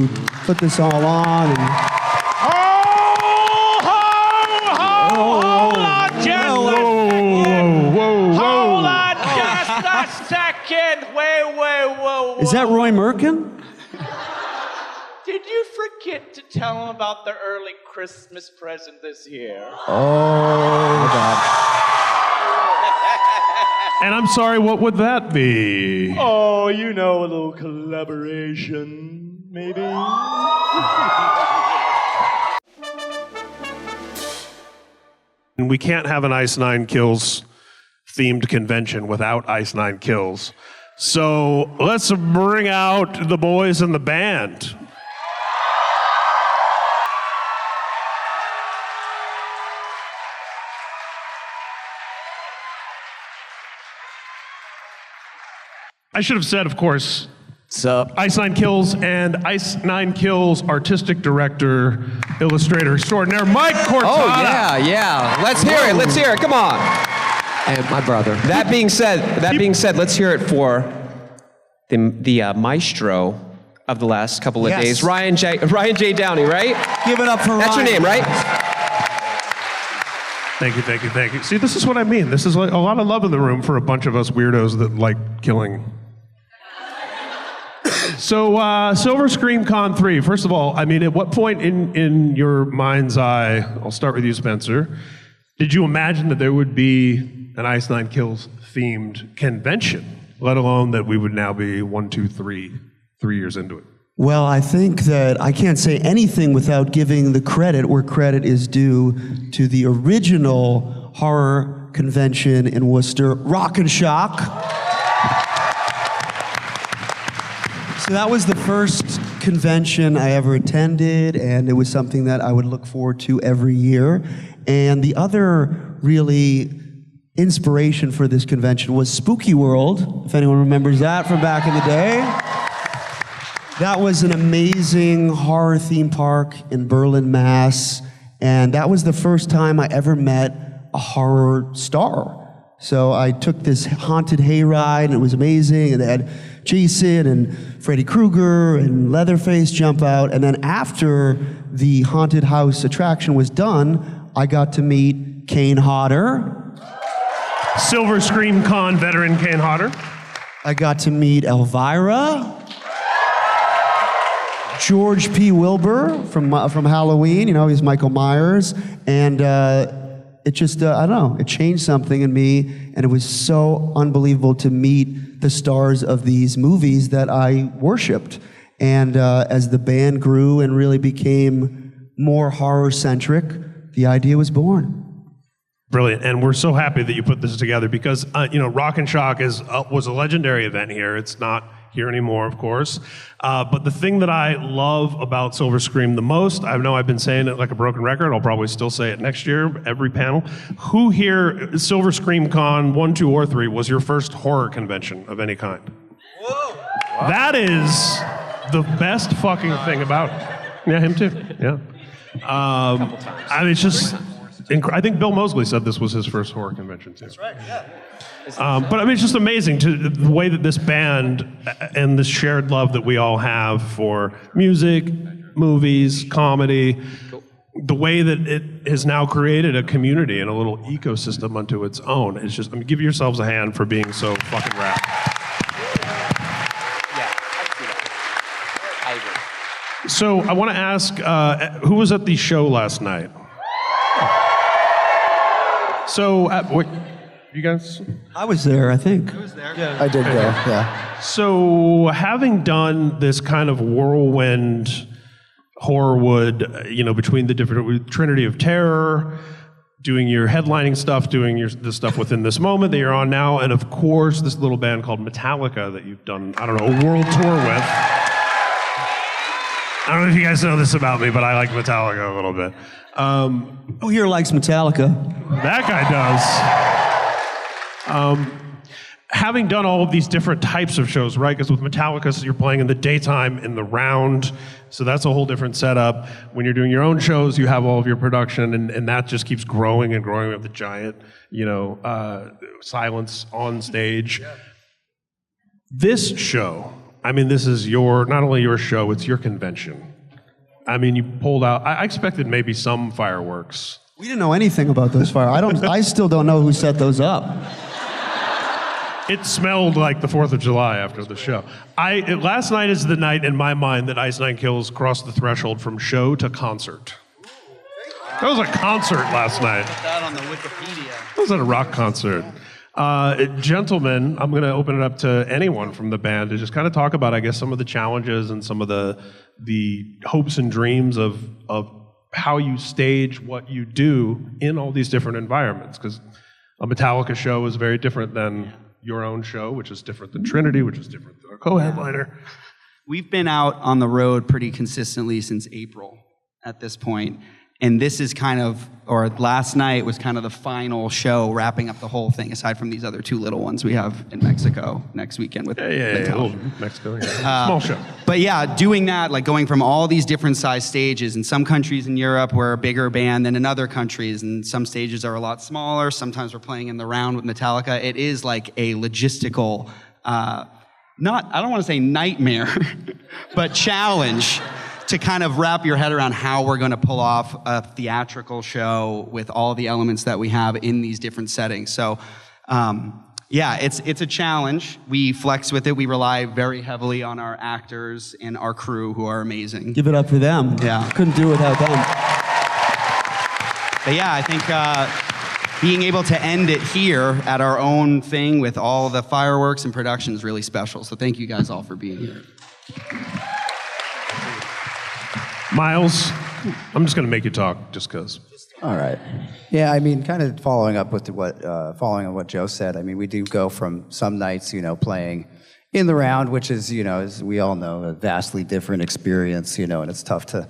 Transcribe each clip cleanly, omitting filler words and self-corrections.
who put this all on. And hold on just a second. Whoa. Is that Roy Merkin? Did you forget to tell him about the early Christmas present this year? Oh, God. And I'm sorry, what would that be? Oh, you know, a little collaboration, maybe? We can't have an Ice Nine Kills themed convention without Ice Nine Kills. So let's bring out the boys in the band. I should have said, of course, Ice Nine Kills and Ice Nine Kills artistic director, illustrator extraordinaire, Mike Cortada. Oh, yeah. Let's hear it. Come on. And my brother. That being said, let's hear it for the maestro of the last couple of days, Ryan J. Downey, right? Give it up for Ryan. That's your name, right? Thank you. See, this is what I mean. This is like a lot of love in the room for a bunch of us weirdos that like killing. So, Silver Scream Con 3, first of all, I mean, at what point in your mind's eye, I'll start with you, Spencer, did you imagine that there would be an Ice Nine Kills themed convention, let alone that we would now be 3 years into it? Well, I think that I can't say anything without giving the credit where credit is due to the original horror convention in Worcester, Rock and Shock. So that was the first convention I ever attended, and it was something that I would look forward to every year. And the other really inspiration for this convention was Spooky World, if anyone remembers that from back in the day. That was an amazing horror theme park in Berlin, Mass. And that was the first time I ever met a horror star. So I took this haunted hayride, and it was amazing. And they had Jason and Freddy Krueger and Leatherface jump out. And then after the haunted house attraction was done, I got to meet Kane Hodder. Silver Scream Con veteran Kane Hodder. I got to meet Elvira. George P. Wilbur from Halloween, he's Michael Myers. And it just, I don't know, it changed something in me. And it was so unbelievable to meet the stars of these movies that I worshiped. And as the band grew and really became more horror-centric, the idea was born. Brilliant, and we're so happy that you put this together because, Rock and Shock was a legendary event here. It's not here anymore, of course. But the thing that I love about Silver Scream the most, I know I've been saying it like a broken record, I'll probably still say it next year, every panel. Who here, Silver Scream Con 1, 2, or 3, was your first horror convention of any kind? Whoa! Wow. That is the best fucking thing about it. Yeah, him too, yeah. I mean, it's just, I think Bill Moseley said this was his first horror convention too. That's right, yeah. But I mean, it's just amazing the way that this band and this shared love that we all have for music, movies, comedy, the way that it has now created a community and a little ecosystem unto its own. It's just, give yourselves a hand for being so fucking rad. Yeah, I agree. So I want to ask, who was at the show last night? So, you guys? I was there, I think. I was there. Yeah. I did go, yeah. So, having done this kind of whirlwind horrorwood, between the different Trinity of Terror, doing your headlining stuff, doing the stuff within this moment that you're on now, and of course, this little band called Metallica that you've done, a world tour with. I don't know if you guys know this about me, but I like Metallica a little bit. Who here likes Metallica? That guy does. Having done all of these different types of shows, right? Because with Metallica, so you're playing in the daytime, in the round, so that's a whole different setup. When you're doing your own shows, you have all of your production, and that just keeps growing and growing with the giant, silence on stage. This show, I mean, this is not only your show, it's your convention. I mean, you pulled out, I expected maybe some fireworks. We didn't know anything about those fireworks. I still don't know who set those up. It smelled like the 4th of July after the show. Last night is the night in my mind that Ice Nine Kills crossed the threshold from show to concert. That was a concert last night. Put that on the Wikipedia. That was at a rock concert. Gentlemen, I'm going to open it up to anyone from the band to just kind of talk about, I guess, some of the challenges and some of the hopes and dreams of how you stage what you do in all these different environments. Because a Metallica show is very different than your own show, which is different than Trinity, which is different than a co-headliner. We've been out on the road pretty consistently since April at this point. And this is last night was kind of the final show wrapping up the whole thing, aside from these other 2 little ones we have in Mexico next weekend with Little Mexico, small show. But yeah, doing that, like going from all these different size stages, in some countries in Europe we're a bigger band than in other countries, and some stages are a lot smaller, sometimes we're playing in the round with Metallica. It is like a logistical, I don't want to say nightmare, but challenge to kind of wrap your head around how we're going to pull off a theatrical show with all the elements that we have in these different settings. So, it's a challenge. We flex with it. We rely very heavily on our actors and our crew, who are amazing. Give it up for them. Yeah. Couldn't do it without them. But yeah, I think being able to end it here at our own thing with all the fireworks and production is really special. So thank you guys all for being here. Miles, I'm just going to make you talk just because. All right. Yeah, I mean, kind of following on what Joe said, I mean, we do go from some nights, playing in the round, which is, as we all know, a vastly different experience, and it's tough to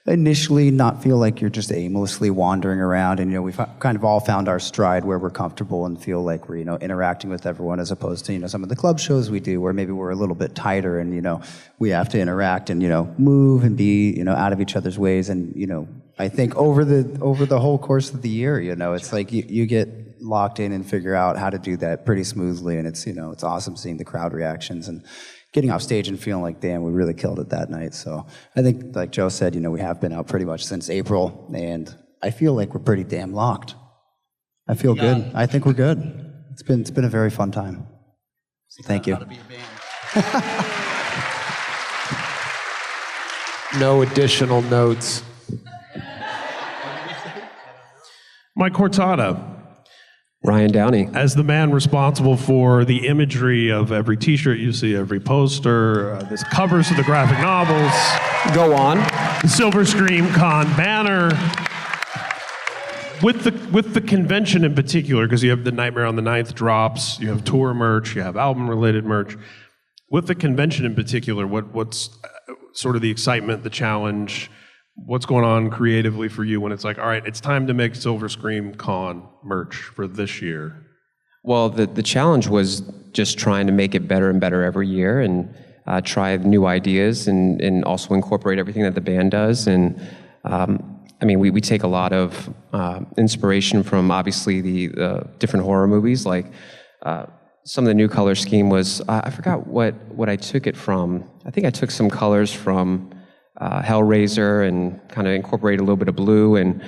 initially not feel like you're just aimlessly wandering around, and we've kind of all found our stride where we're comfortable and feel like we're interacting with everyone, as opposed to some of the club shows we do where maybe we're a little bit tighter and we have to interact and move and be out of each other's ways. And I think over the whole course of the year, it's like you get locked in and figure out how to do that pretty smoothly, and it's it's awesome seeing the crowd reactions and getting off stage and feeling like, damn, we really killed it that night. So I think, like Joe said, we have been out pretty much since April, and I feel like we're pretty damn locked. I feel good. I think we're good. It's been a very fun time. So thank you. No additional notes. Mike Cortada, Ryan Downey. as the man responsible for the imagery of every T-shirt you see, every poster, the covers of the graphic novels, Go on. the Silver Scream Con banner, with the convention in particular, because you have the Nightmare on the 9th drops, you have tour merch, you have album-related merch. With the convention in particular, what's sort of the excitement, the challenge? What's going on creatively for you when it's like, all right, it's time to make Silver Scream Con merch for this year? Well, the challenge was just trying to make it better and better every year, and try new ideas, and also incorporate everything that the band does. And we take a lot of inspiration from obviously the different horror movies. Like some of the new color scheme was, I forgot what I took it from. I think I took some colors from Hellraiser and kind of incorporate a little bit of blue, and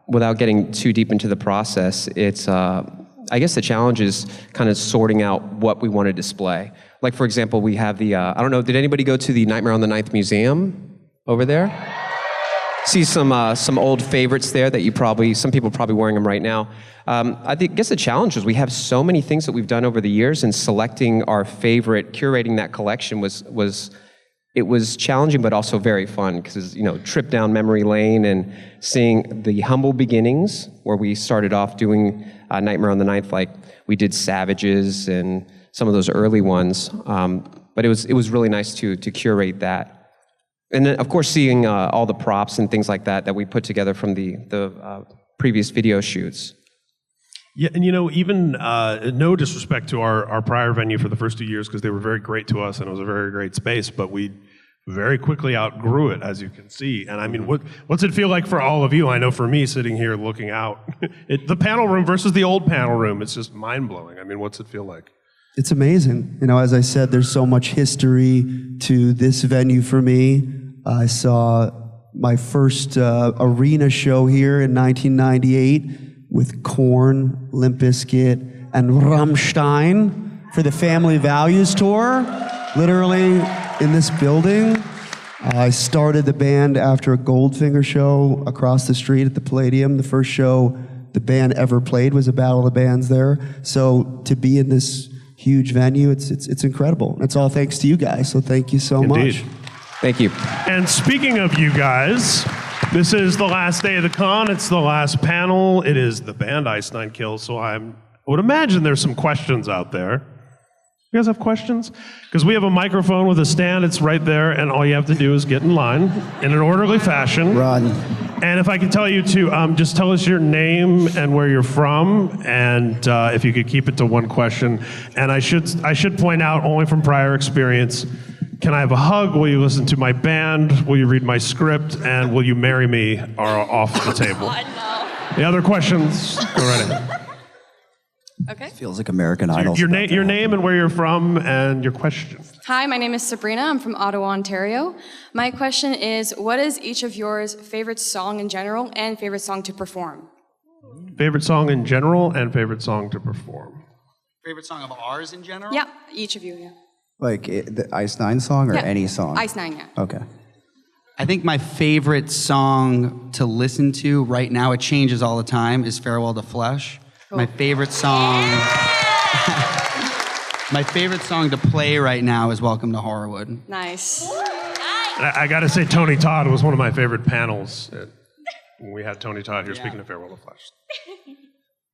without getting too deep into the process, it's I guess the challenge is kind of sorting out what we want to display. Like, for example, we have the I don't know, did anybody go to the Nightmare on the 9th Museum over there? See some old favorites there that some people are probably wearing them right now. I guess the challenge is we have so many things that we've done over the years, and selecting our favorite, curating that collection was challenging, but also very fun, because trip down memory lane and seeing the humble beginnings where we started off doing Nightmare on the 9th, like we did Savages and some of those early ones. But it was really nice to curate that. And then, of course, seeing all the props and things like that we put together from the previous video shoots. Yeah, and even no disrespect to our prior venue for the first 2 years, because they were very great to us and it was a very great space, but we very quickly outgrew it, as you can see. And I mean, what's it feel like for all of you? I know for me, sitting here looking out, the panel room versus the old panel room, it's just mind-blowing. I mean, what's it feel like? It's amazing. You know, as I said, there's so much history to this venue for me. I saw my first arena show here in 1998 with Korn, Limp Bizkit, and Rammstein for the Family Values Tour, literally in this building. I started the band after a Goldfinger show across the street at the Palladium. The first show the band ever played was a Battle of the Bands there. So to be in this huge venue, it's incredible. It's all thanks to you guys, so thank you so Indeed. much. Thank you. And speaking of you guys, this is the last day of the con. It's the last panel. It is the band Ice Nine Kills, so I would imagine there's some questions out there. You guys have questions? Because we have a microphone with a stand. It's right there, and all you have to do is get in line in an orderly fashion. Run. And if I could tell you to just tell us your name and where you're from, and if you could keep it to one question. And I should point out, only from prior experience, can I have a hug? Will you listen to my band? Will you read my script? And will you marry me? Are off the table. The other questions, go right ahead. Okay. Feels like American Idol. Your name and where you're from and your question. Hi, my name is Sabrina. I'm from Ottawa, Ontario. My question is, what is each of yours favorite song in general and favorite song to perform? Favorite song in general and favorite song to perform. Favorite song of ours in general? Yeah, each of you, yeah. Like the Ice Nine song or Yeah. any song? Ice Nine, yeah. Okay. I think my favorite song to listen to right now, it changes all the time, is Farewell to Flesh. My favorite song, my favorite song to play right now is Welcome to Horrorwood. Nice. I got to say, Tony Todd was one of my favorite panels. When we had Tony Todd here speaking of Farewell to Flesh.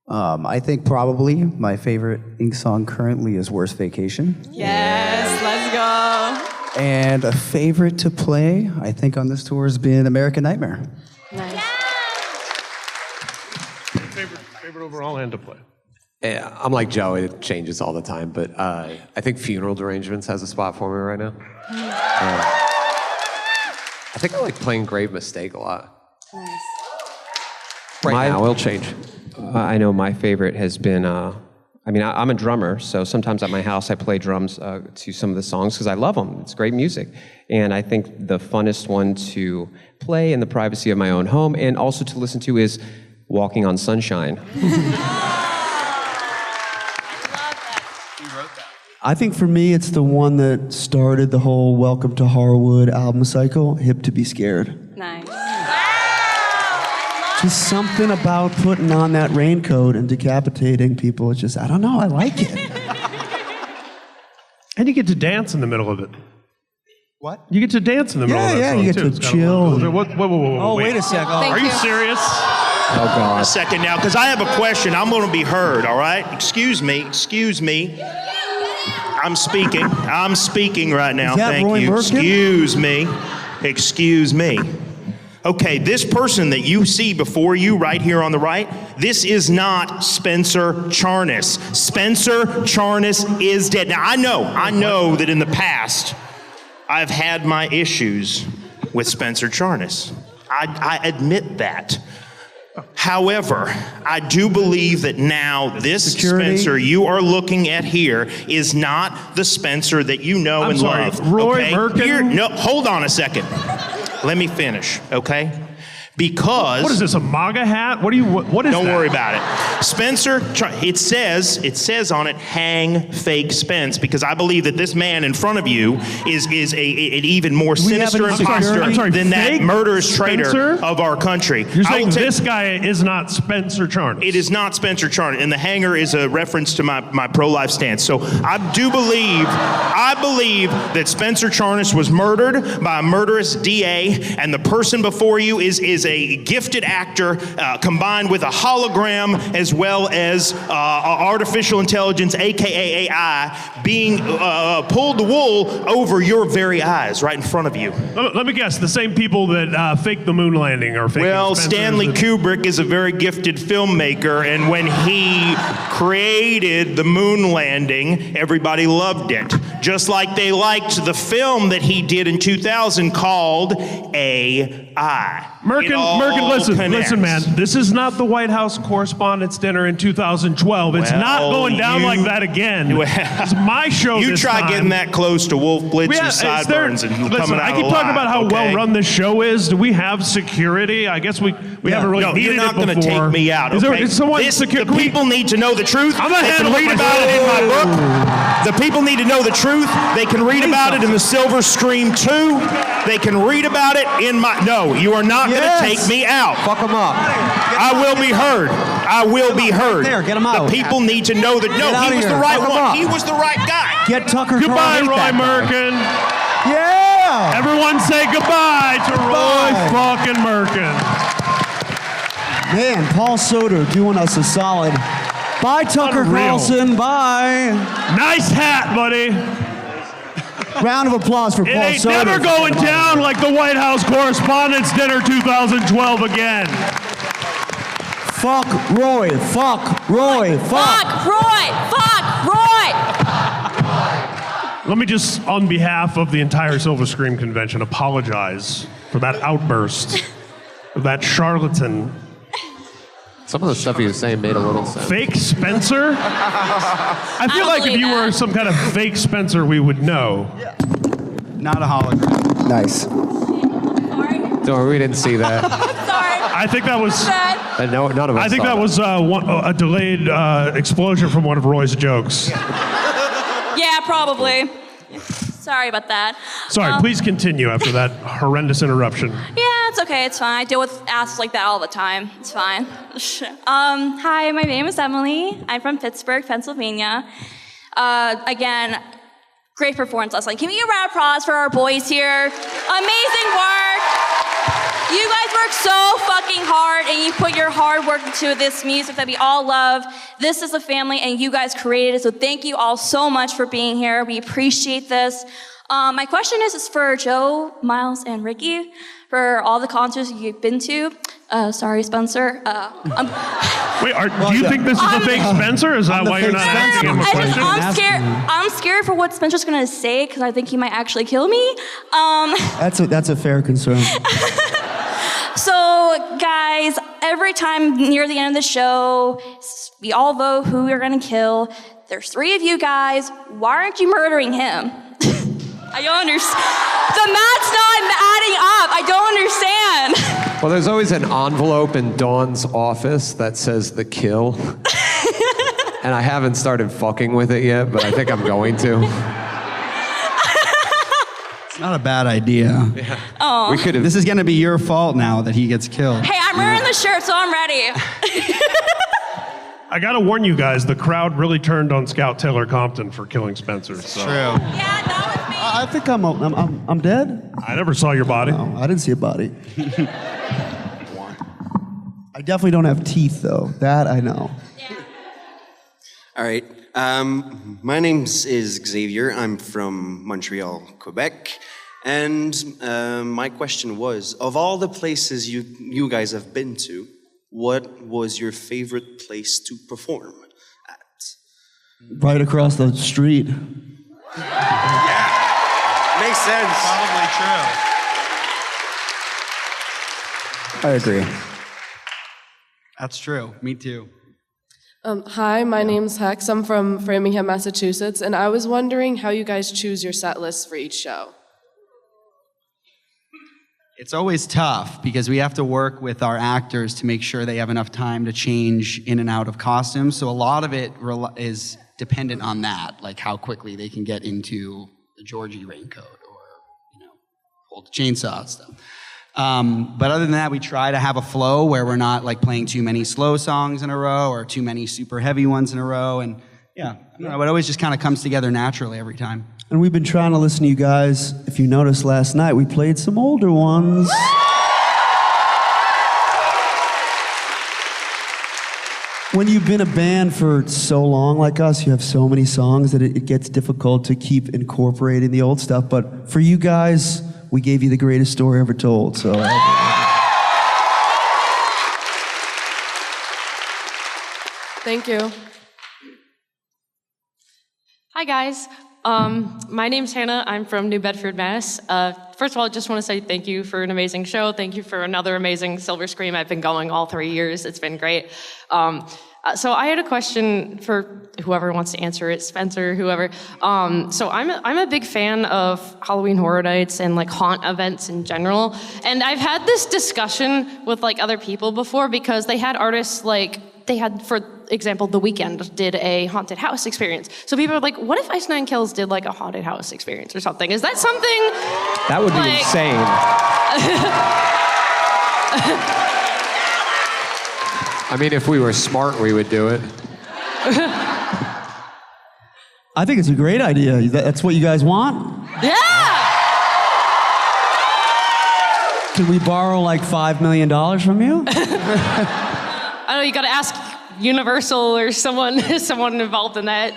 I think probably my favorite Ink song currently is Worst Vacation. Yes, let's go. And a favorite to play, I think on this tour has been American Nightmare. Nice. Favorite overall and to play. Yeah, I'm like Joe, it changes all the time, but I think Funeral Derangements has a spot for me right now. I think I like playing Grave Mistake a lot. Nice. Right now, it'll change. I know my favorite has been, I'm a drummer, so sometimes at my house I play drums to some of the songs because I love them. It's great music. And I think the funnest one to play in the privacy of my own home and also to listen to is Walking on Sunshine. I think for me, it's the one that started the whole Welcome to Horrorwood album cycle, Hip to Be Scared. Nice. Just something about putting on that raincoat and decapitating people. It's just, I don't know, I like it. And you get to dance in the middle of it. What? You get to dance in the middle of that song, you get too. to It's got a chill. little- Whoa, Wait a sec. Thank Are you you. serious? Oh, God. A second now, because I have a question. I'm going to be heard, all right? Excuse me. I'm speaking right now. Is that Thank Roy you. Merkin? Excuse me. Okay, this person that you see before you right here on the right, this is not Spencer Charnas. Spencer Charnas is dead. Now, I know that in the past, I've had my issues with Spencer Charnas. I admit that. However, I do believe that now this Security. Spencer you are looking at here is not the Spencer that you know I'm and sorry, love. Roy okay? Merkin? No, hold on a second. Let me finish, okay? Because What is this, a MAGA hat? What is don't that? worry about it. Spencer, it says on it, hang fake Spence, because I believe that this man in front of you is an even more we have sinister any imposter security? I'm sorry, than that fake murderous traitor Spencer? of our country. You're I will saying take- this guy is not Spencer Charnas? It is not Spencer Charnas, and the hanger is a reference to my pro-life stance. So I believe that Spencer Charnas was murdered by a murderous DA, and the person before you is a gifted actor combined with a hologram as well as artificial intelligence, aka AI, being pulled the wool over your very eyes right in front of you. Let me guess, the same people that faked the moon landing are faking Well, Spencer's Stanley and- Kubrick is a very gifted filmmaker, and when he created the moon landing, everybody loved it. Just like they liked the film that he did in 2000 called AI. Merkin, all listen, man. This is not the White House Correspondents' Dinner in 2012. It's not going down like that again. It's my show. You this try time. getting that close to Wolf Blitzer's sideburns and coming out I keep alive, talking about how okay? well run this show is. Do we have security? I guess we haven't really No, needed you're not it before. going to take me out, okay? Is someone the people need to know the truth. I'm gonna They can handle it read about it in my book. The people need to know the truth. They can read about it in the Silver Scream 2. They can read about it in my... No, you are not going to take me out. Fuck them up. I will be heard. I will be heard. Right there, get him out. The people need to know that... No, out he of was the here. right Fuck him one. up. He was the right guy. Get Tucker Goodbye, Carlson. Roy Merkin. Yeah! Everyone say goodbye to Roy fucking Merkin. Man, Paul Soder doing us a solid. Bye, Tucker Unreal. Carlson. Bye. Nice hat, buddy. Round of applause for It Paul ain't Soder. never going down like the White House Correspondents' Dinner 2012 again. Fuck Roy. Fuck Roy. Fuck Roy! Fuck Roy! Let me just, on behalf of the entire Silver Scream Convention, apologize for that outburst of that charlatan. Some of the stuff he was saying made a little sense. Fake Spencer? I feel don't like if believe you were that. some kind of fake Spencer, we would know. Not a hologram. Nice. Sorry. Don't worry, we didn't see that. Sorry. I think that was. Bad. And no, none of us I think saw that was a delayed explosion from one of Roy's jokes. Yeah, probably. Sorry about that. Sorry, please continue after that horrendous interruption. Yeah, it's okay. It's fine. I deal with asses like that all the time. It's fine. Hi, my name is Emily. I'm from Pittsburgh, Pennsylvania. Again, great performance last night. Can we get a round of applause for our boys here? Amazing work. You guys work so fucking hard, and you put your hard work into this music that we all love. This is a family, and you guys created it, so thank you all so much for being here. We appreciate this. My question is for Joe, Miles, and Ricky, for all the concerts you've been to. Sorry, Spencer. Wait, do you think this is the fake Spencer? Is that why you're not asking him a question? I'm scared for what Spencer's gonna say, because I think he might actually kill me. That's a fair concern. So, guys, every time near the end of the show, we all vote who we're gonna kill. There's 3 of you guys. Why aren't you murdering him? I don't understand. The math's not adding up. I don't understand. Well, there's always an envelope in Dawn's office that says the kill. And I haven't started fucking with it yet, but I think I'm going to. It's not a bad idea. Yeah. Oh. We could have. This is going to be your fault now that he gets killed. Hey, I'm wearing the shirt, so I'm ready. I gotta warn you guys, the crowd really turned on Scout Taylor Compton for killing Spencer. So. True. Yeah, that was me. I think I'm dead. I never saw your body. No, I didn't see a body. I definitely don't have teeth, though. That I know. All right. My name is Xavier. I'm from Montreal, Quebec. And my question was, of all the places you guys have been to, what was your favorite place to perform at? Right across the street. Makes sense. Probably true. I agree. That's true. Me too. Hi, my name's Hex. I'm from Framingham, Massachusetts, and I was wondering how you guys choose your set lists for each show. It's always tough because we have to work with our actors to make sure they have enough time to change in and out of costumes. So a lot of it is dependent on that, like how quickly they can get into the Georgie raincoat or, hold the chainsaw and stuff. But other than that, we try to have a flow where we're not like playing too many slow songs in a row or too many super heavy ones in a row. And yeah, I don't know, it always just kind of comes together naturally every time. And we've been trying to listen to you guys. If you noticed last night, we played some older ones. When you've been a band for so long like us, you have so many songs that it gets difficult to keep incorporating the old stuff. But for you guys, we gave you the greatest story ever told. So. Thank you. Hi guys. My name's Hannah. I'm from New Bedford, Mass. First of all, I just want to say thank you for an amazing show. Thank you for another amazing Silver Scream. I've been going all 3 years. It's been great. So I had a question for whoever wants to answer it, Spencer, whoever. So I'm a big fan of Halloween Horror Nights and like haunt events in general. And I've had this discussion with like other people before because they had artists like, they had, for example, The Weeknd did a haunted house experience. So people are like, what if Ice Nine Kills did like a haunted house experience or something? Is that something? That would be like, insane. I mean, if we were smart, we would do it. I think it's a great idea. That's what you guys want? Yeah! Can we borrow like $5 million from you? I don't know, you gotta ask Universal or someone involved in that.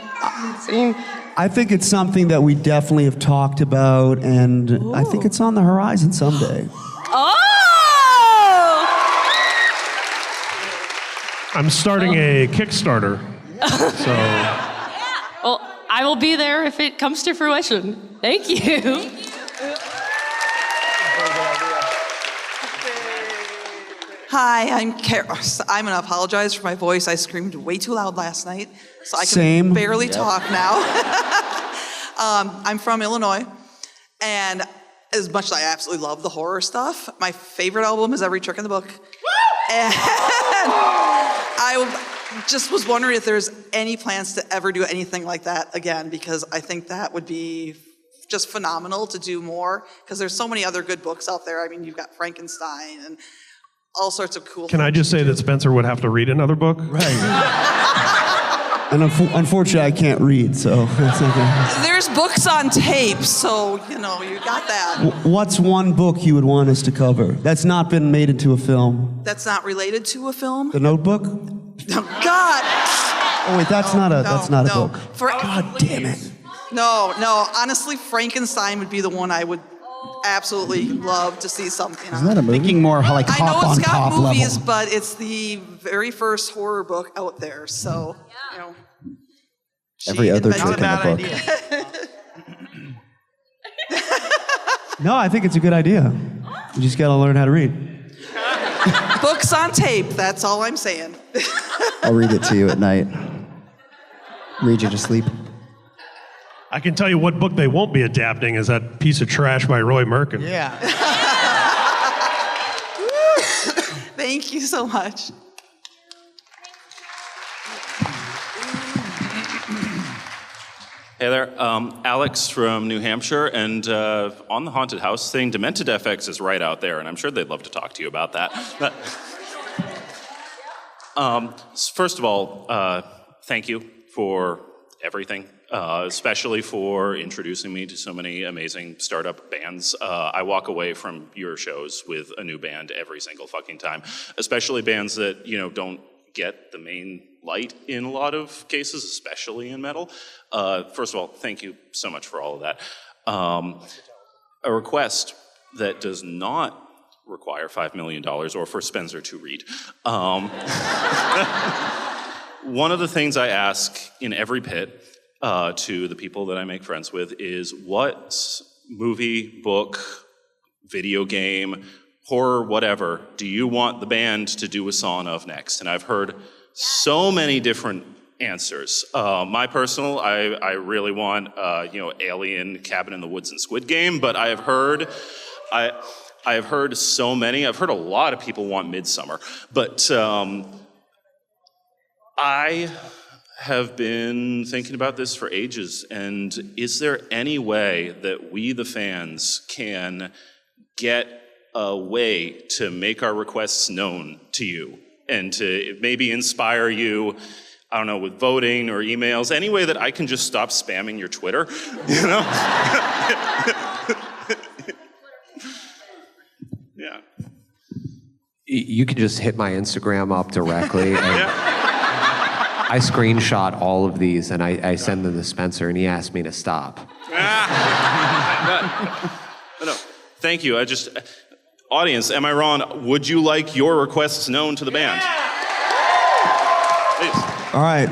I think it's something that we definitely have talked about, and Ooh. I think it's on the horizon someday. Oh! I'm starting a Kickstarter. So. Well, I will be there if it comes to fruition. Thank you. Hi, I'm Carol. I'm gonna apologize for my voice. I screamed way too loud last night, so I can Same. barely Yep. talk now. I'm from Illinois, and as much as I absolutely love the horror stuff, my favorite album is Every Trick in the Book. And I just was wondering if there's any plans to ever do anything like that again, because I think that would be just phenomenal to do more, because there's so many other good books out there. I mean, you've got Frankenstein and all sorts of cool Can I just say that Spencer would have to read another book? Right. And unfortunately, I can't read, so that's not gonna... There's books on tape, so, you know, you got that. What's one book you would want us to cover that's not been made into a film? That's not related to a film? The Notebook? Oh, God! Oh wait, that's not a book. God damn it. No, honestly, Frankenstein would be the one I would absolutely love to see something on. Isn't that a movie? Thinking more like I know Hop it's on got Top movies, level. but it's the very first horror book out there, so, you know. Every other invented trick in the book. No, I think it's a good idea. You just gotta learn how to read. Books on tape, that's all I'm saying. I'll read it to you at night. Read you to sleep. I can tell you what book they won't be adapting is that piece of trash by Roy Merkin. Yeah. Thank you so much. Hey there, Alex from New Hampshire, and on the haunted house thing, Demented FX is right out there, and I'm sure they'd love to talk to you about that. But, first of all, thank you for everything, especially for introducing me to so many amazing startup bands. I walk away from your shows with a new band every single fucking time, especially bands that, you know, don't get the main light in a lot of cases, especially in metal. First of all, thank you so much for all of that. A request that does not require $5 million or for Spencer to read. One of the things I ask in every pit to the people that I make friends with is what movie, book, video game, horror, whatever, do you want the band to do a song of next? And I've heard so many different answers. My personal, I really want, Alien, Cabin in the Woods, and Squid Game, but I have heard so many. I've heard a lot of people want Midsummer, but I have been thinking about this for ages, and is there any way that we, the fans, can get a way to make our requests known to you and to maybe inspire you, I don't know, with voting or emails, any way that I can just stop spamming your Twitter, you know? Yeah. You can just hit my Instagram up directly. And I screenshot all of these and I send them to Spencer and he asked me to stop. No, thank you. Audience, am I wrong? Would you like your requests known to the band? Please. All right.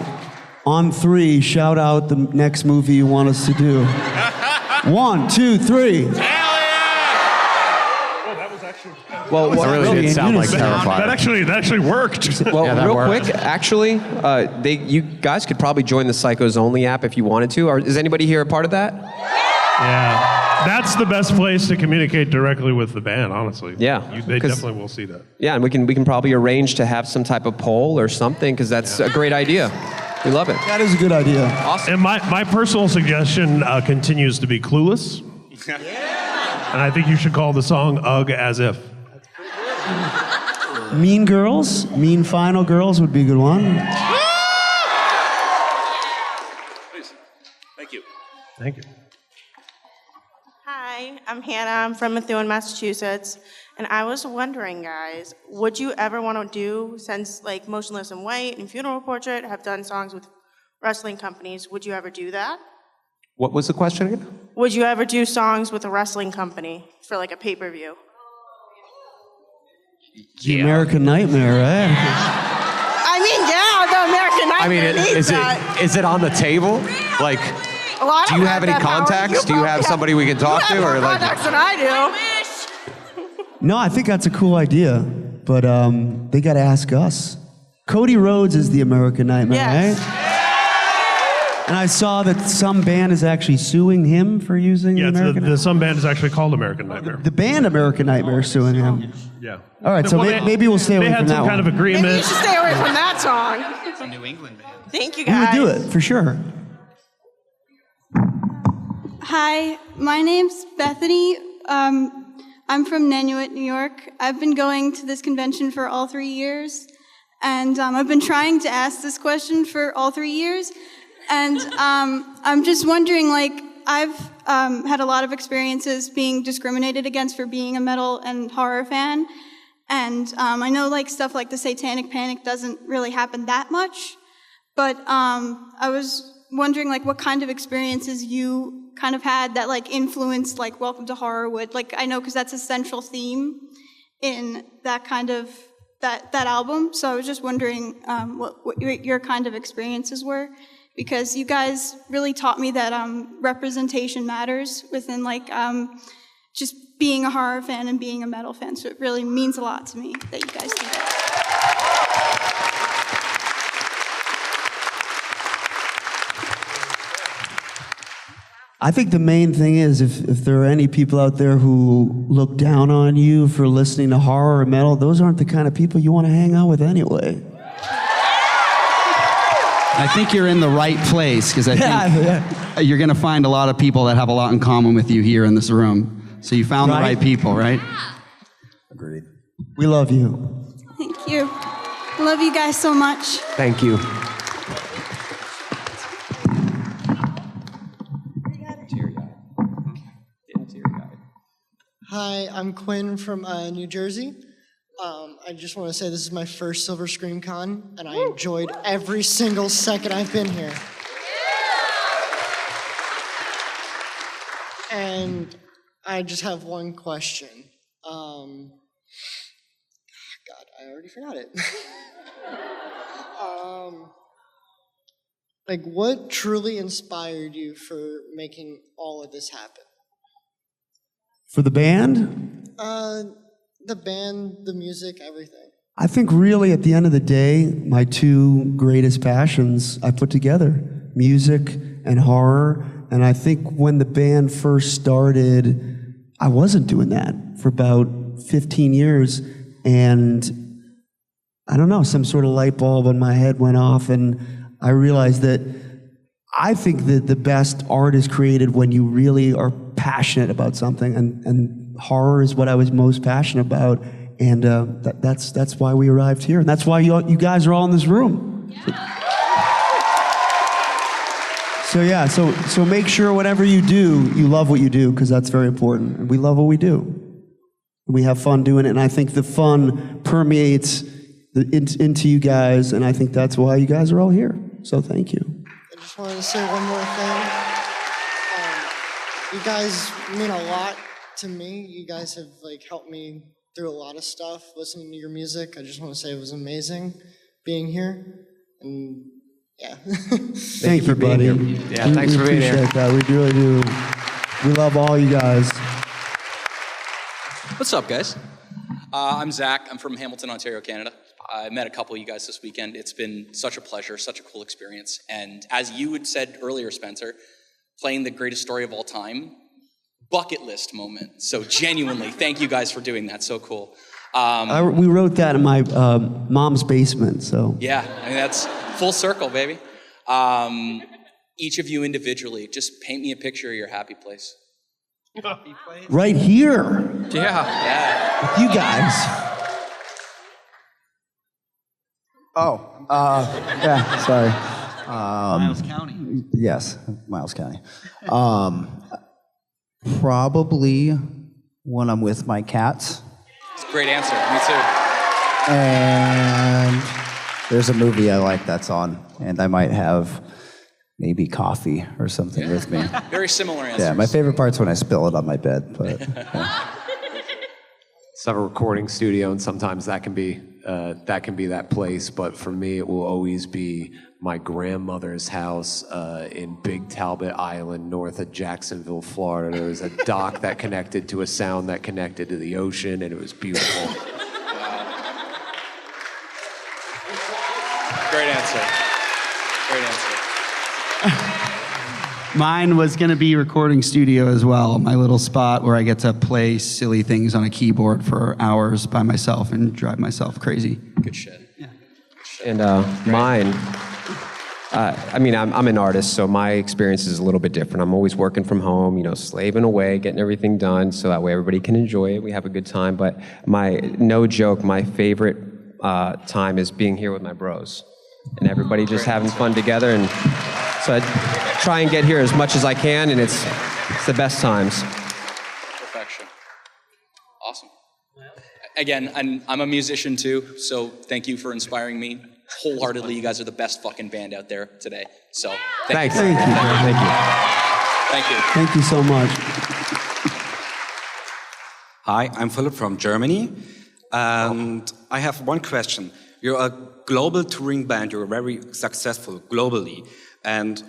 On 3, shout out the next movie you want us to do. 1, 2, 3. Well, That really did sound like unison. Terrifier. That actually worked. Well, Yeah, that real worked. quick, actually, you guys could probably join the Psychos Only app if you wanted to. Or is anybody here a part of that? Yeah, that's the best place to communicate directly with the band, honestly. Yeah, They 'cause- definitely will see that. Yeah, and we can probably arrange to have some type of poll or something because that's a great idea. We love it. That is a good idea. Awesome. And my personal suggestion continues to be Clueless. And I think you should call the song Ugh As If. Mean Girls, Mean Final Girls would be a good one. Please. Thank you. Thank you. Hi, I'm Hannah. I'm from Methuen, Massachusetts. And I was wondering, guys, would you ever want to do, since like Motionless in White and Funeral Portrait have done songs with wrestling companies, would you ever do that? What was the question again? Would you ever do songs with a wrestling company for like a pay-per-view? The American Nightmare, right? I mean, yeah, the American I Nightmare mean, needs that. is it on the table? Like, Well, I do don't you have any that power. contacts? Do you have somebody we can talk to, You have or more like? contacts than I do. No, I think that's a cool idea, but they got to ask us. Cody Rhodes is the American Nightmare, Yes. right? And I saw that some band is actually suing him for using Yeah, the American some band is actually called American Nightmare. The band American Nightmare is suing him. Yeah. All right, so Well, maybe we'll stay away They had from some that kind one. of agreement. Maybe you should stay away from that song. It's a New England band. Thank you, We would guys. do it, for sure. Hi, my name's Bethany. I'm from Nanuet, New York. I've been going to this convention for all 3 years, and I've been trying to ask this question for all 3 years. And I'm just wondering, like, I've had a lot of experiences being discriminated against for being a metal and horror fan. And I know, like, stuff like the Satanic Panic doesn't really happen that much. But I was wondering, like, what kind of experiences you kind of had that, like, influenced, like, Welcome to Horrorwood. Like, I know because that's a central theme in that kind of, that album. So I was just wondering what your kind of experiences were. Because you guys really taught me that representation matters within, like, just being a horror fan and being a metal fan. So it really means a lot to me that you guys do that. I think the main thing is if there are any people out there who look down on you for listening to horror or metal, those aren't the kind of people you want to hang out with anyway. I think you're in the right place because I think you're going to find a lot of people that have a lot in common with you here in this room. So you found the right people, right? Agreed. We love you. Thank you. I love you guys so much. Thank you. Hi, I'm Quinn from New Jersey. I just want to say this is my first Silver Scream Con, and I enjoyed every single second I've been here. And I just have one question. God, I already forgot it. Like, what truly inspired you for making all of this happen? For the band, The band, the music, everything. I think really at the end of the day, my two greatest passions I put together, music and horror. And I think when the band first started, I wasn't doing that for about 15 years. And I don't know, some sort of light bulb in my head went off, and I realized that I think that the best art is created when you really are passionate about something, and horror is what I was most passionate about, and that's why we arrived here, and that's why you guys are all in this room. So yeah, so make sure whatever you do, you love what you do, because that's very important, and we love what we do. We have fun doing it, and I think the fun permeates into you guys, and I think that's why you guys are all here. So thank you. I just wanted to say one more thing. You guys mean a lot to me. You guys have like helped me through a lot of stuff, listening to your music. I just want to say it was amazing being here. And Yeah. Thank you, buddy. Yeah, thanks for being here. We appreciate that. We really do. We love all you guys. What's up, guys? I'm Zach. I'm from Hamilton, Ontario, Canada. I met a couple of you guys this weekend. It's been such a pleasure, such a cool experience. And as you had said earlier, Spencer, playing the greatest story of all time, bucket list moment. So genuinely, thank you guys for doing that. So cool. We wrote that in my mom's basement, so. Yeah, I mean, that's full circle, baby. Each of you individually, just paint me a picture of your happy place. Right here. Yeah. With you guys. Yeah, sorry. Miles County. Yes, Miles County. Probably when I'm with my cats. It's a great answer. Me too. And there's a movie I like that's on, and I might have maybe coffee or something with me. Very similar answers. Yeah, my favorite part's when I spill it on my bed. But It's a recording studio, and sometimes that can be that place. But for me, it will always be my grandmother's house in Big Talbot Island, north of Jacksonville, Florida. There was a dock that connected to a sound that connected to the ocean, and it was beautiful. Great answer. Great answer. Mine was going to be recording studio as well, my little spot where I get to play silly things on a keyboard for hours by myself and drive myself crazy. Good shit. Yeah. And mine, I mean, I'm an artist, so my experience is a little bit different. I'm always working from home, slaving away, getting everything done, so that way everybody can enjoy it. We have a good time. But no joke, my favorite time is being here with my bros. And everybody just having fun together. And so I try and get here as much as I can, and it's the best times. Perfection. Awesome. Again, I'm a musician too, so thank you for inspiring me wholeheartedly. You guys are the best fucking band out there today. So Thanks. you. Thank you. Thank you. Thank you so much. Hi, I'm Philip from Germany, and I have one question. You're a global touring band, you're very successful globally, and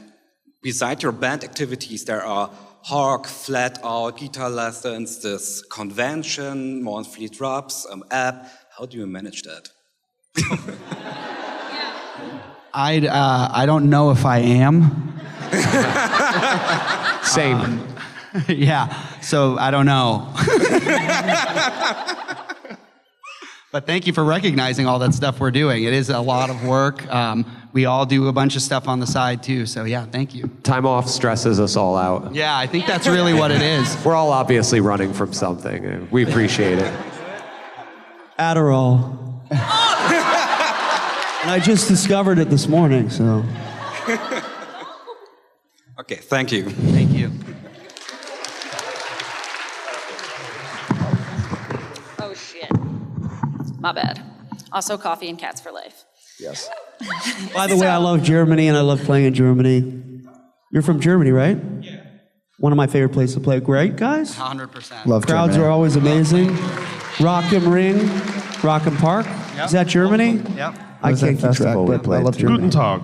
beside your band activities, there are Hawk, Flat Out, guitar lessons, this convention, monthly drops, app. How do you manage that? I don't know if I am. Same. Yeah, so I don't know. But thank you for recognizing all that stuff we're doing. It is a lot of work. We all do a bunch of stuff on the side too, so yeah, thank you. Time off stresses us all out. Yeah, I think that's really what it is. We're all obviously running from something, and we appreciate it. Adderall. And I just discovered it this morning, so. Okay, thank you. Thank you. Oh, shit. My bad. Also, coffee and cats for life. Yes. By the way, I love Germany, and I love playing in Germany. You're from Germany, right? Yeah. One of my favorite places to play. Great, guys? 100%. Love Crowds Germany. are always amazing. Rock im Ring, Rock im Park. Yep. Is that Germany? Yep. I can't keep track, but I love Germany. Guten Tag.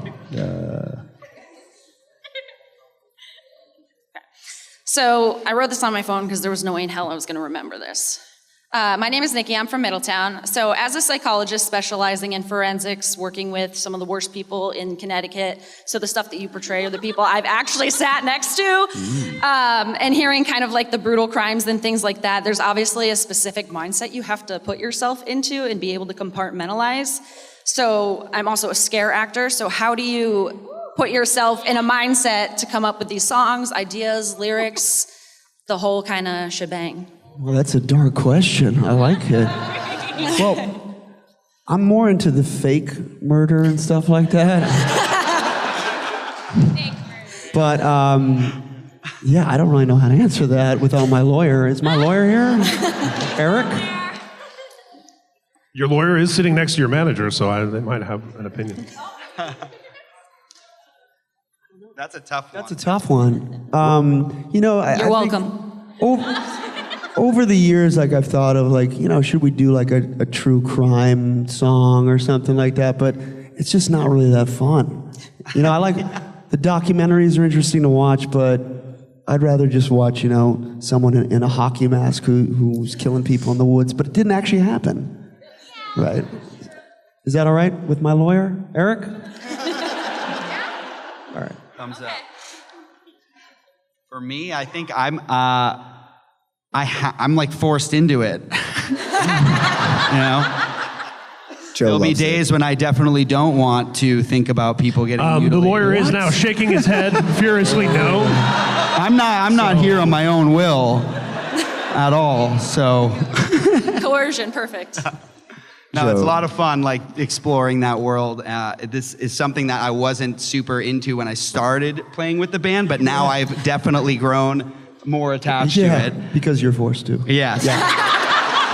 So I wrote this on my phone because there was no way in hell I was going to remember this. My name is Nikki. I'm from Middletown. So as a psychologist specializing in forensics, working with some of the worst people in Connecticut, so the stuff that you portray are the people I've actually sat next to, and hearing kind of like the brutal crimes and things like that, there's obviously a specific mindset you have to put yourself into and be able to compartmentalize. So I'm also a scare actor. So how do you put yourself in a mindset to come up with these songs, ideas, lyrics, the whole kind of shebang? Well, that's a dark question. I like it. Well, I'm more into the fake murder and stuff like that. But, yeah, I don't really know how to answer that without my lawyer. Is my lawyer here? Eric? Your lawyer is sitting next to your manager, so they might have an opinion. That's a tough one. That's a tough one. You're welcome. Over the years, like I've thought of like, should we do like a true crime song or something like that? But it's just not really that fun. You know, I like the documentaries are interesting to watch, but I'd rather just watch, you know, someone in a hockey mask who's killing people in the woods, but it didn't actually happen. Right? Is that all right with my lawyer, Eric? All right. Thumbs up. For me, I think I'm like forced into it. You know? There'll be days when I definitely don't want to think about people getting mutilated. The lawyer is now shaking his head furiously no. I'm not here on my own will at all, so. Coercion, perfect. No, it's a lot of fun, like exploring that world. This is something that I wasn't super into when I started playing with the band, but now I've definitely grown more attached to it. Because you're forced to. Yes.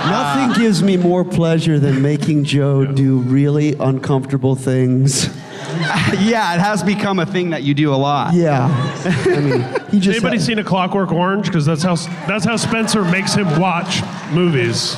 Nothing gives me more pleasure than making Joe do really uncomfortable things. Yeah, it has become a thing that you do a lot. Yeah. I mean, he just. Anybody seen A Clockwork Orange? Because that's how Spencer makes him watch movies.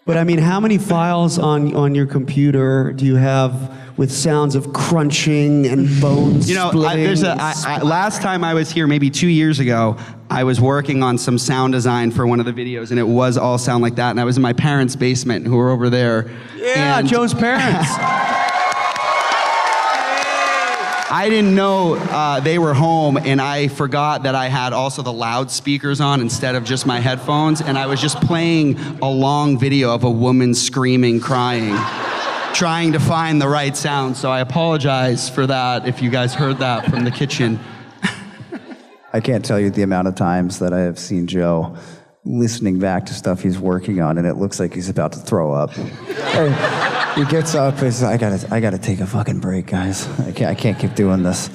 But I mean, how many files on your computer do you have with sounds of crunching and bones splitting? Last time I was here, maybe 2 years ago, I was working on some sound design for one of the videos, and it was all sound like that. And I was in my parents' basement, who were over there. Yeah, Joe's parents. I didn't know they were home, and I forgot that I had also the loudspeakers on instead of just my headphones, and I was just playing a long video of a woman screaming, crying, trying to find the right sound. So I apologize for that if you guys heard that from the kitchen. I can't tell you the amount of times that I have seen Joe listening back to stuff he's working on, and it looks like he's about to throw up. He gets up and says, I gotta take a fucking break, guys. I can't keep doing this.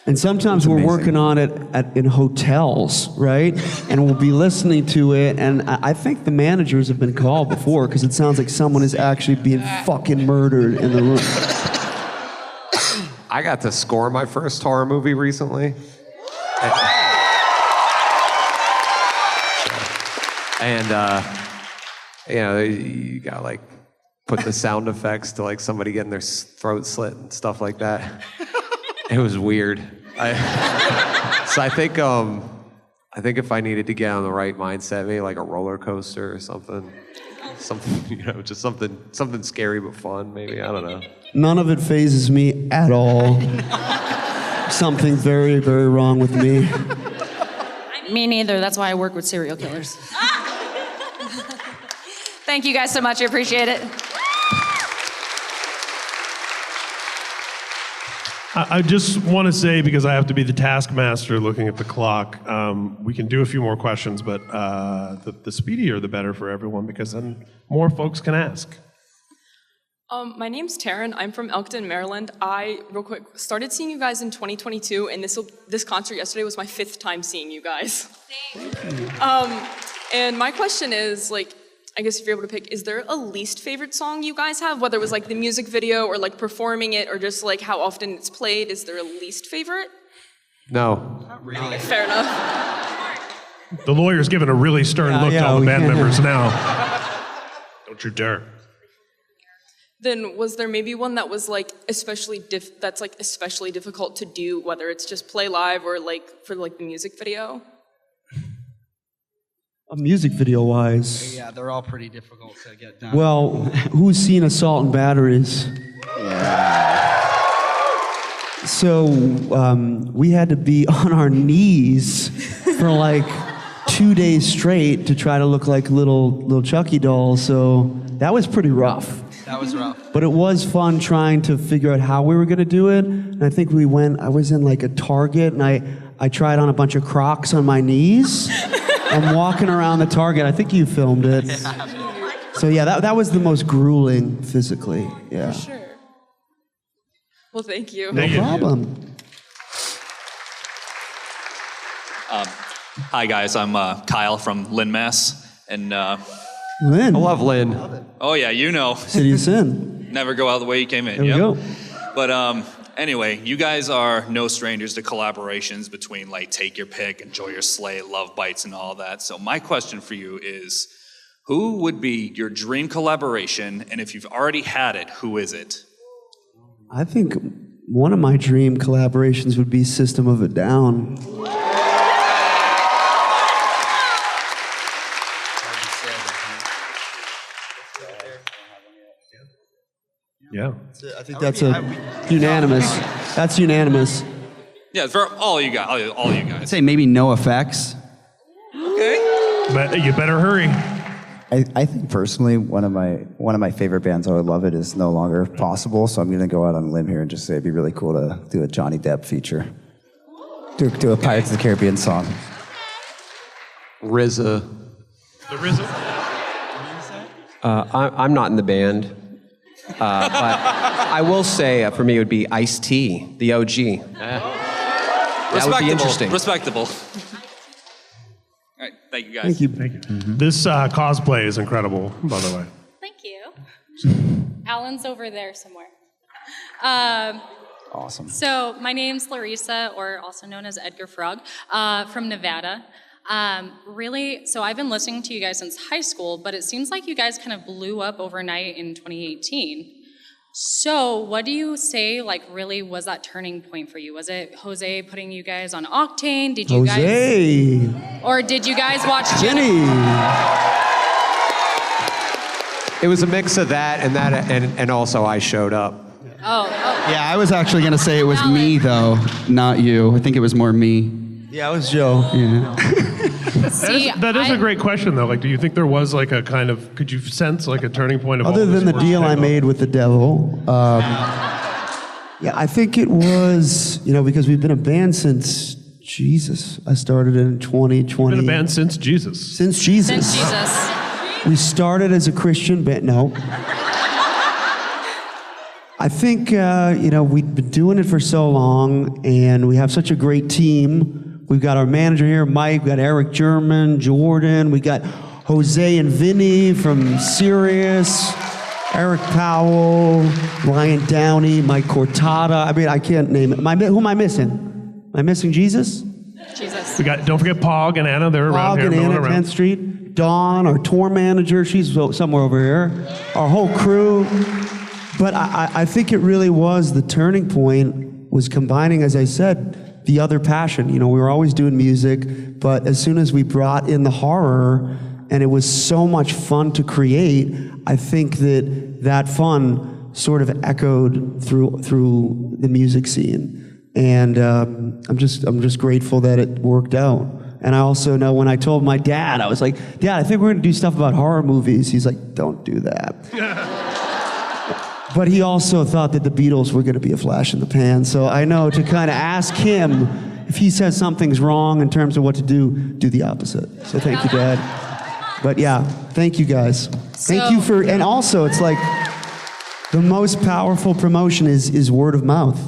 And sometimes we're working on it in hotels, right? And we'll be listening to it, and I think the managers have been called before because it sounds like someone is actually being fucking murdered in the room. I got to score my first horror movie recently. And, you got like put the sound effects to like somebody getting their throat slit and stuff like that. It was weird. So I think if I needed to get on the right mindset, maybe like a roller coaster or something, just something scary but fun. Maybe, I don't know. None of it phases me at all. Something very, very wrong with me. Me neither. That's why I work with serial killers. Thank you guys so much. I appreciate it. I just want to say, because I have to be the taskmaster looking at the clock, we can do a few more questions, but the speedier the better for everyone, because then more folks can ask. My name's Taryn. I'm from Elkton, Maryland. I, real quick, started seeing you guys in 2022, and this concert yesterday was my 5th time seeing you guys. And my question is, like, I guess if you're able to pick, is there a least favorite song you guys have? Whether it was like the music video or like performing it or just like how often it's played, is there a least favorite? No. Not really. Fair enough. The lawyer's giving a really stern look to all the band members now. Don't you dare. Then was there maybe one that was like especially difficult to do, whether it's just play live or like for like the music video? Music video wise. Yeah, they're all pretty difficult to get done. Well, who's seen Assault and Batteries? Yeah. So we had to be on our knees for like 2 days straight to try to look like little Chucky dolls. So that was pretty rough. That was rough. But it was fun trying to figure out how we were going to do it. And I think I was in like a Target, and I tried on a bunch of Crocs on my knees. I'm walking around the Target. I think you filmed it. So yeah, that was the most grueling physically. Yeah. For sure. Well, thank you. No problem. Hi guys, I'm Kyle from Lynn, Mass, and Lynn. I love Lynn. Oh yeah, you know. City of Sin. Never go out the way you came in. There we go. But anyway, you guys are no strangers to collaborations between like Take Your Pick, Enjoy Your Slay, Love Bites, and all that. So my question for you is, who would be your dream collaboration, and if you've already had it, who is it? I think one of my dream collaborations would be System of a Down. Yeah. I think that's unanimous. That's unanimous. Yeah, for all you guys. All you guys. I'd say maybe No Effects. Okay. But you better hurry. I think personally, one of my favorite bands, I would love it, is no longer possible. So I'm going to go out on a limb here and just say it'd be really cool to do a Johnny Depp feature. Do a Pirates of the Caribbean song. RZA. The RZA? I'm not in the band, but I will say for me it would be Ice-T, the OG. That would be interesting. Respectable. All right, thank you guys. Thank you. Thank you. This cosplay is incredible, by the way. Thank you. Alan's over there somewhere. Awesome. So my name's Larissa, or also known as Edgar Frog, from Nevada. Really, so I've been listening to you guys since high school, but it seems like you guys kind of blew up overnight in 2018. So what do you say, like, really was that turning point for you? Was it Jose putting you guys on Octane? Did you Jose. or did you guys watch Jenny. It was a mix of that and also I showed up. Oh. Yeah, I was actually going to say it was me, though, not you. I think it was more me. Yeah, it was Joe. Yeah. That is a great question, though. Like, do you think there was like a kind of, could you sense like a turning point of Other all this than the work deal I tango? made with the devil, yeah, I think it was, because we've been a band since Jesus. I started in 2020. You've been a band since Jesus. Since Jesus. Since Jesus. We started as a Christian band. No. I think, we've been doing it for so long, and we have such a great team. We've got our manager here, Mike. We've got Eric German, Jordan. We got Jose and Vinny from Sirius, Eric Powell, Ryan Downey, Mike Cortada. I mean, I can't name it. Who am I missing? Am I missing Jesus? Jesus. Don't forget Pog and Anna. They're around Pog here. and milling Anna, around. 10th Street. Dawn, our tour manager. She's somewhere over here. Our whole crew. But I think it really was the turning point, was combining, as I said, the other passion. We were always doing music, but as soon as we brought in the horror, and it was so much fun to create, I think that fun sort of echoed through the music scene. And I'm just grateful that it worked out. And I also know when I told my dad, I was like, Dad, I think we're gonna do stuff about horror movies. He's like, don't do that. But he also thought that the Beatles were going to be a flash in the pan. So I know to kind of ask him, if he says something's wrong in terms of what to do the opposite. So thank you, Dad. But yeah, thank you guys. Thank you for, and also it's like the most powerful promotion is word of mouth,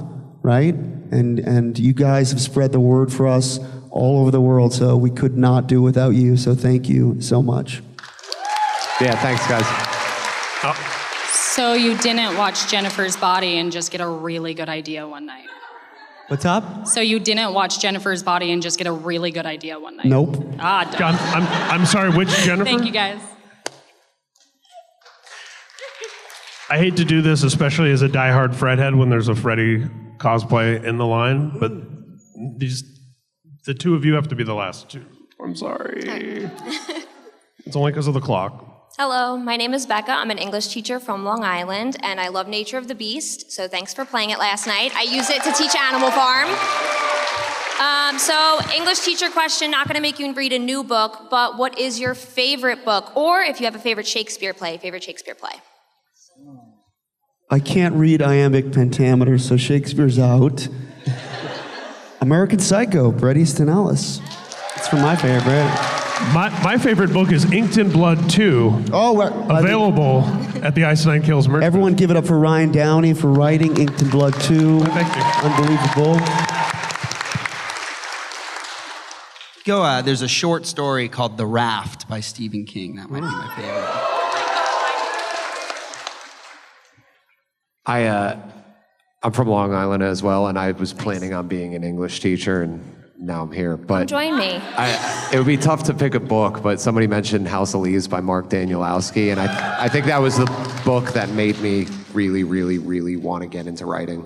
right? And you guys have spread the word for us all over the world. So we could not do without you. So thank you so much. Yeah, thanks, guys. So you didn't watch Jennifer's Body and just get a really good idea one night? What's up? So you didn't watch Jennifer's Body and just get a really good idea one night? Nope. Done. I'm sorry, which Jennifer? Thank you, guys. I hate to do this, especially as a diehard Fredhead, when there's a Freddy cosplay in the line, but the two of you have to be the last two. I'm sorry. It's only because of the clock. Hello, my name is Becca. I'm an English teacher from Long Island, and I love Nature of the Beast, so thanks for playing it last night. I use it to teach Animal Farm. So, English teacher question, not gonna make you read a new book, but what is your favorite book? Or if you have a favorite Shakespeare play. I can't read iambic pentameter, so Shakespeare's out. American Psycho, Bret Easton Ellis. It's from my favorite. My favorite book is Inked in Blood 2. Available at the Ice Nine Kills merch. Everyone give it up for Ryan Downey for writing Inked in Blood 2. Thank you. Unbelievable. There's a short story called The Raft by Stephen King. That might be my favorite. I'm from Long Island as well, and I was planning on being an English teacher, and now I'm here. But Join me. it would be tough to pick a book, but somebody mentioned House of Leaves by Mark Danielowski, and I think that was the book that made me really, really, really want to get into writing.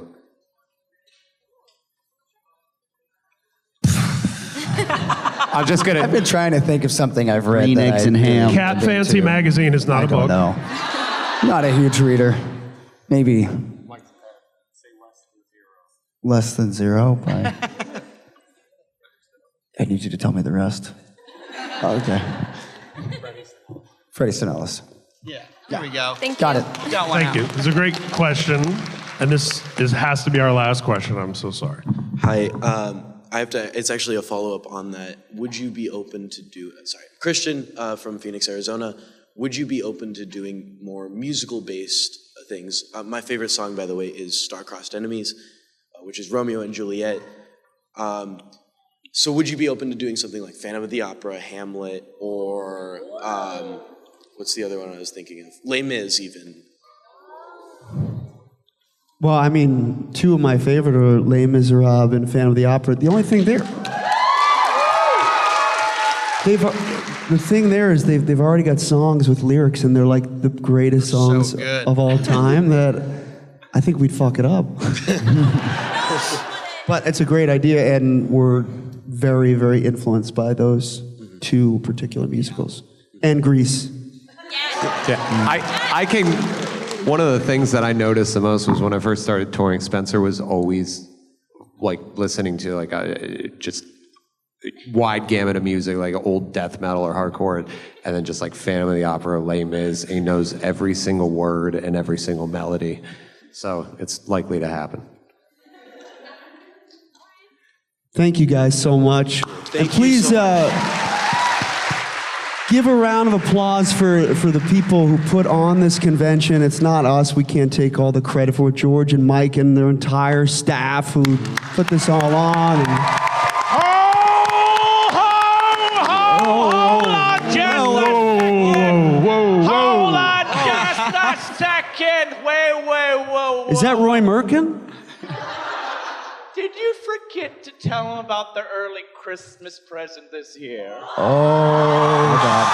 I'm just gonna. I've been trying to think of something I've read. Green that eggs I and ham. Cat been Fancy into. magazine is not I a book. don't know. Not a huge reader. Maybe less than zero. By... I need you to tell me the rest. Oh, okay. Freddie Sinellis. Yeah. There we go. Got it. Got one Thank you. It's a great question, and this has to be our last question. I'm so sorry. Hi. I have to. It's actually a follow-up on that. Would you be open to do? Sorry, Christian from Phoenix, Arizona. Would you be open to doing more musical-based things? My favorite song, by the way, is "Star-Crossed Enemies," which is Romeo and Juliet. So, would you be open to doing something like Phantom of the Opera, Hamlet, or what's the other one I was thinking of? Les Mis, even. Well, I mean, two of my favorite are Les Miserables and Phantom of the Opera. The only thing there, the thing there is they've already got songs with lyrics, and they're like the greatest songs of all time. That I think we'd fuck it up. But it's a great idea, and we're very, very influenced by those two particular musicals and Grease. Yeah, I can. One of the things that I noticed the most was when I first started touring, Spencer was always like listening to like just wide gamut of music, like old death metal or hardcore, and then just like Phantom of the Opera, Les Mis. He knows every single word and every single melody, so it's likely to happen. Thank you guys so much. And please give a round of applause for the people who put on this convention. It's not us. We can't take all the credit for it. George and Mike and their entire staff who put this all on. And Hold on just a second. Whoa. is that Roy Merkin? Did you forget to tell him about the early Christmas present this year? Oh, God.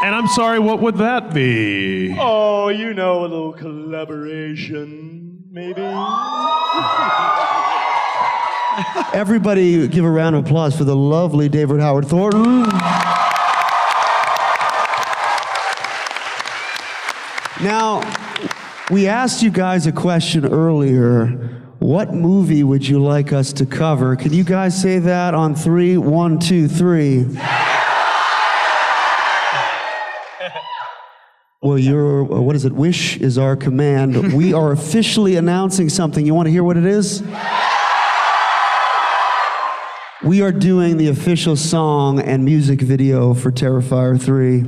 And I'm sorry, what would that be? Oh, you know, a little collaboration, maybe? Everybody give a round of applause for the lovely David Howard Thornton. Now, we asked you guys a question earlier. What movie would you like us to cover? Can you guys say that on 3? 1, 2, 3. Well, what is it? Wish is our command. We are officially announcing something. You want to hear what it is? We are doing the official song and music video for Terrifier 3.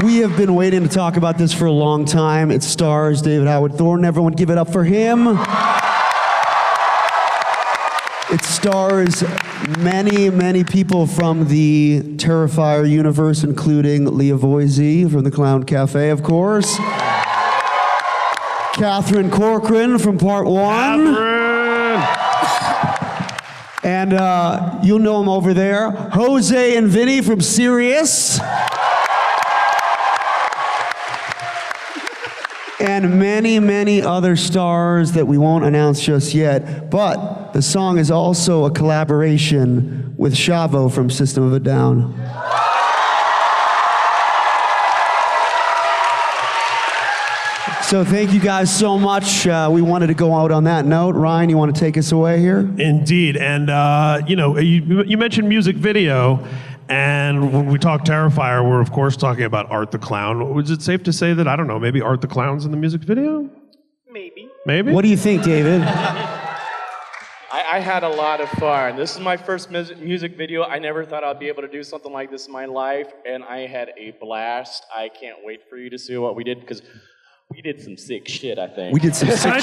We have been waiting to talk about this for a long time. It stars David Howard Thornton. Everyone give it up for him. It stars many, many people from the Terrifier universe, including Leah Voisey from the Clown Cafe, of course. Catherine Corcoran from Part 1. And you'll know them over there. Jose and Vinny from Sirius. And many, many other stars that we won't announce just yet. But the song is also a collaboration with Shavo from System of a Down. So thank you guys so much. We wanted to go out on that note. Ryan, you want to take us away here? Indeed. And, you mentioned music video. And when we talk Terrifier, we're of course talking about Art the Clown. Was it safe to say that, I don't know, maybe Art the Clown's in the music video? Maybe? What do you think, David? I had a lot of fun. This is my first music video. I never thought I'd be able to do something like this in my life, and I had a blast. I can't wait for you to see what we did, because we did some sick shit, I think. We did some sick shit. Can I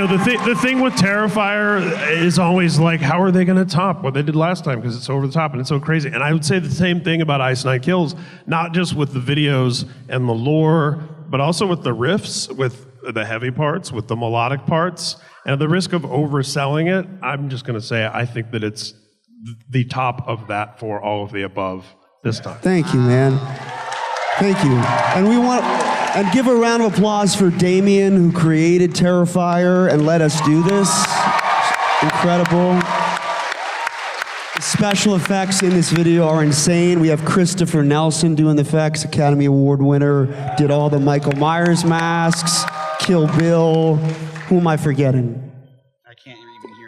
just say, the thing with Terrifier is always like, how are they going to top what they did last time? Because it's over the top and it's so crazy. And I would say the same thing about Ice Nine Kills, not just with the videos and the lore, but also with the riffs, with the heavy parts, with the melodic parts. And at the risk of overselling it, I'm just going to say I think that it's the top of that for all of the above this time. Thank you, man. Thank you. And give a round of applause for Damien, who created Terrifier and let us do this. Incredible. The special effects in this video are insane. We have Christopher Nelson doing the effects, Academy Award winner, did all the Michael Myers masks, Kill Bill. Who am I forgetting?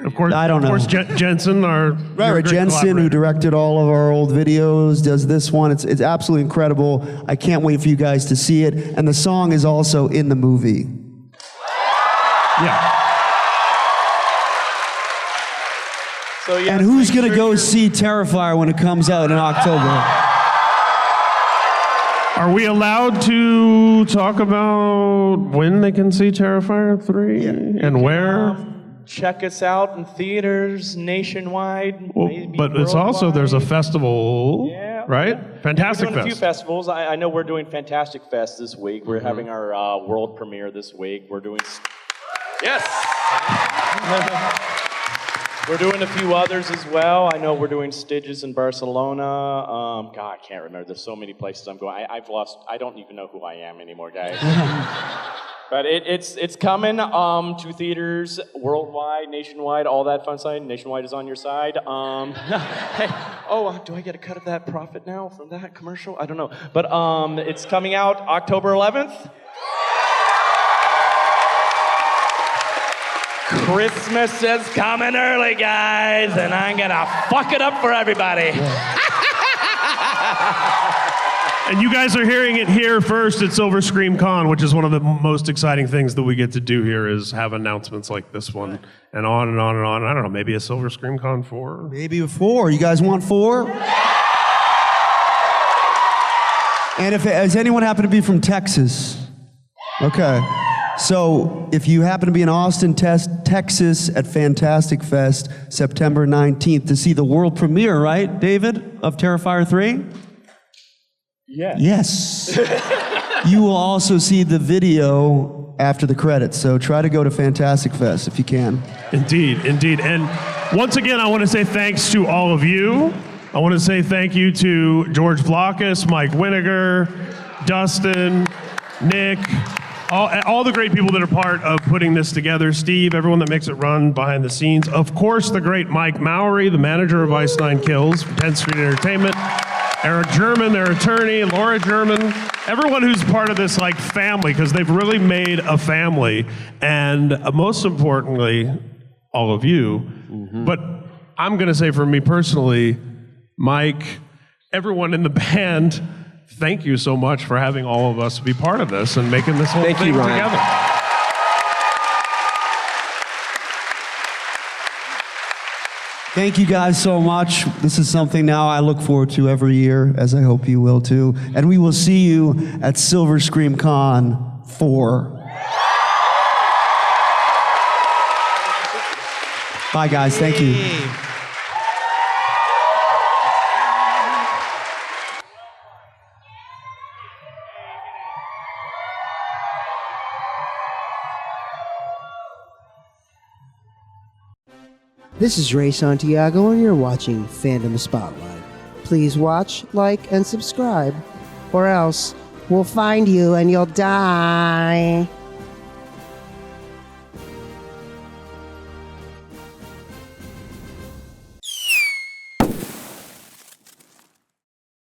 Of course, I don't know. Of course, Jensen, our Right, Jensen, who directed all of our old videos, does this one. It's absolutely incredible. I can't wait for you guys to see it. And the song is also in the movie. Yeah. So, yes, And who's going to go see Terrifier when it comes out in October? Are we allowed to talk about when they can see Terrifier 3 and where? Check us out in theaters nationwide. Maybe But it's also, there's a festival, right? Fantastic We're doing a few Fest. festivals. I know we're doing Fantastic Fest this week. We're having our world premiere this week. We're doing... Yes! We're doing a few others as well. I know we're doing Stitches in Barcelona. God, I can't remember. There's so many places I'm going. I've lost... I don't even know who I am anymore, guys. But it's coming to theaters worldwide, nationwide, all that fun side. Nationwide is on your side. Hey, do I get a cut of that profit now from that commercial? I don't know. But it's coming out October 11th. Christmas is coming early, guys, and I'm gonna fuck it up for everybody. And you guys are hearing it here first at Silver Scream Con, which is one of the most exciting things that we get to do here is have announcements like this one and on and on and on. I don't know, maybe a Silver Scream Con 4? Maybe a 4. You guys want 4? And does anyone happen to be from Texas? Okay. So if you happen to be in Austin, Texas at Fantastic Fest, September 19th to see the world premiere, right, David, of Terrifier 3? Yeah. Yes. You will also see the video after the credits, so try to go to Fantastic Fest if you can. Indeed, indeed. And once again, I want to say thanks to all of you. I want to say thank you to George Vlachis, Mike Winiger, Dustin, Nick, all the great people that are part of putting this together. Steve, everyone that makes it run behind the scenes. Of course, the great Mike Mowry, the manager of Ice 9 Kills from 10th Street Entertainment. Eric German, their attorney, Laura German, everyone who's part of this like family, because they've really made a family. And most importantly, all of you. But I'm going to say for me personally, Mike, everyone in the band, thank you so much for having all of us be part of this and making this whole thing together. Thank you guys so much. This is something now I look forward to every year, as I hope you will too. And we will see you at Silver Scream Con 4. Bye guys, thank you. This is Ray Santiago, and you're watching Fandom Spotlight. Please watch, like, and subscribe, or else we'll find you and you'll die.